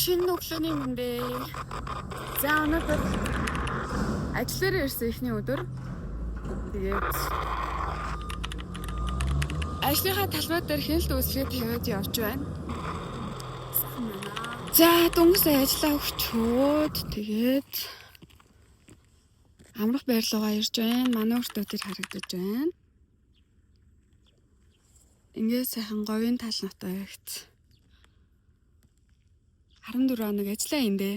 Шинэ өглөөний мэндэ. За өнөөдөр ажиллаараа ирсэн эхний өдөр. Тэгээд ажлынхаа талбай дээр хяналт үүсгээ тавиад явж байна. За дүнсээ ажиллаа өгчөөд тэгээд амрах байр руугаа ирж байна. Манай өртөө тэр харагдаж байна. Ингээд сайхан говийн тал нутагт 14 хоног ажиллаа эндээ.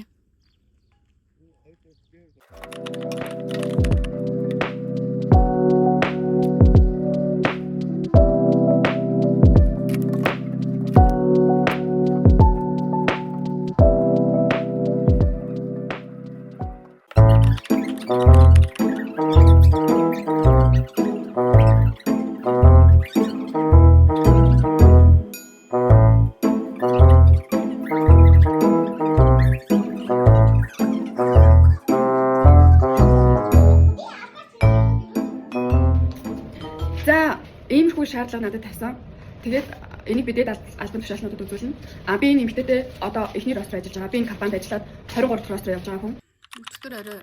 Шаардлага надад тавьсан. Тэгээд энийг бидэд альбом тушаалнуудад үзүүлнэ. Би энэ эмэгтэйтэй одоо эхний ростер ажиллаж байгаа. Би энэ компанид ажиллаад 23 дахь ростер явж байгаа хүн. Өчигдөр орой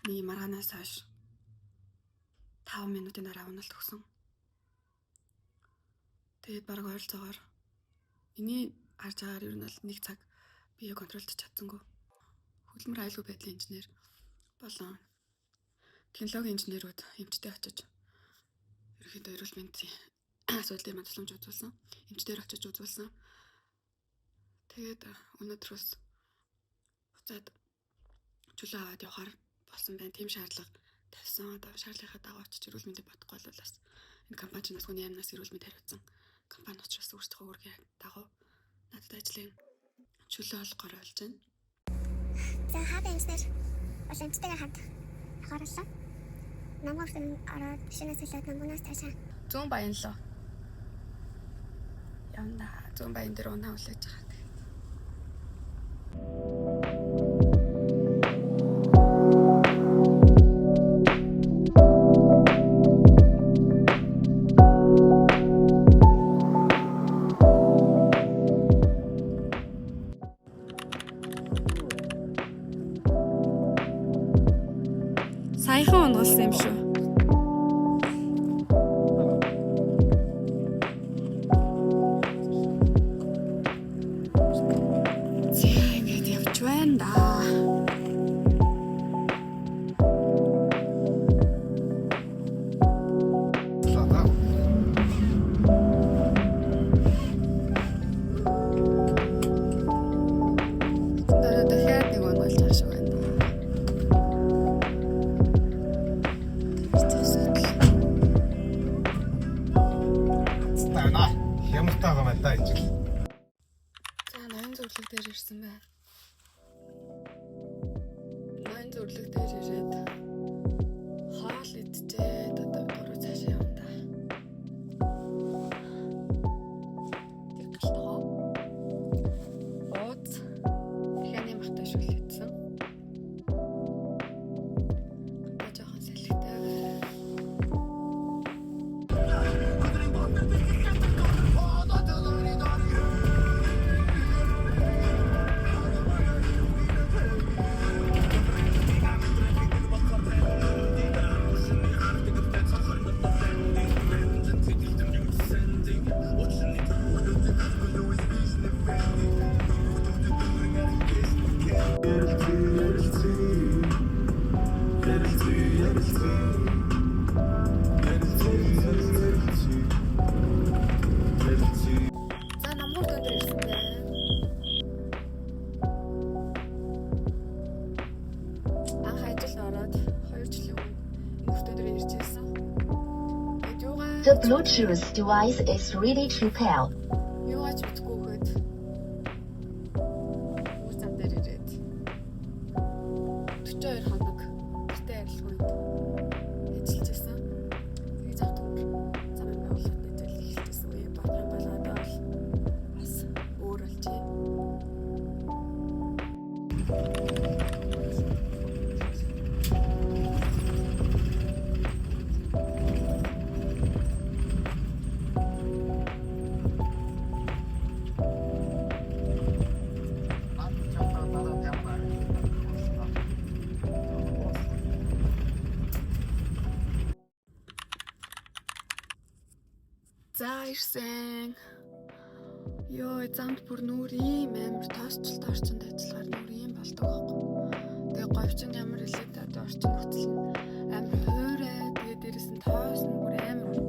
миний маргаанаас хойш 5 минутын дараа уналт өгсөн. Тэгээд бараг ойролцоогоор энийг харж байгаагаар ер нь бол 1 цаг бие контролдож чадсангүй. Хөдөлмөр аюулгүй байдлын инженер болон технологийн инженерүүд эмчтэй очиж ерөнхийдөө эрүүл мэндийн асуудлын маань тусламж үзүүлсэн. Эмчдэр очиж үзүүлсэн. Тэгээд өнөөдрөөс буцаад чөлөө аваад явахаар болсон байна. Тим шаардлага тавьсан. Одоо шаардлагынхаа дагуу очиж эрүүл мэндийг бодохгүй бол бас энэ компани нас хүний амнаас эрүүл мэнд хариуцсан компани учраас өөрсдөө үүргийн дагуу надад ажлын чөлөө олгохоор болж байна. За хаад эмчнэр бас эмчтэйгээ хамт ахаарлаа. Намайг ороод шинээс хэлээд намунаас цаашаа 100 баянлаа. Явна 100 баян дээр унаа үлээж байгаа. Саяхан унгасан юм шүү. За ноён зөвлөг дээр ирсэн байна. Ноён зөвлөг дээр ирээд хоол идчихээд одоо дөрөв цаашаа явна да. Тэр галтгаа. Ууц. Ихэнх махтай шүл идсэн. Одоо жоохон салхитай. The Bluetooth device is ready to pair. Юугаач битгүү хөөд. Үр зам дээр ирээд. 42 хоног гэртээ арилгахад ажиллажсэн. Тэгээ зав төгөр зам байгууллагад ажил эхэлжсэн үе бодох юм бол одоо бол бас өөр болжээ. За ирсэн. Йоо, замд бүр нүур ийм амар тоосчлт орчинд ажиллахаар нүур ийм болдог байхгүй. Тэгээ говьчин ямар хэлээд одоо орчин нөхцөл нь амар хуурай. Тэгээ дээрэс нь тоос нь бүр амар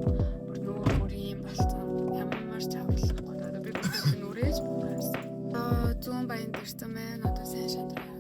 бүр нүур ийм болсон. Ямар чавлахгүй. Одоо би бүр нүрээж буурсан. Зүүн баян дэрсэн мэн одоо сайн шатраа.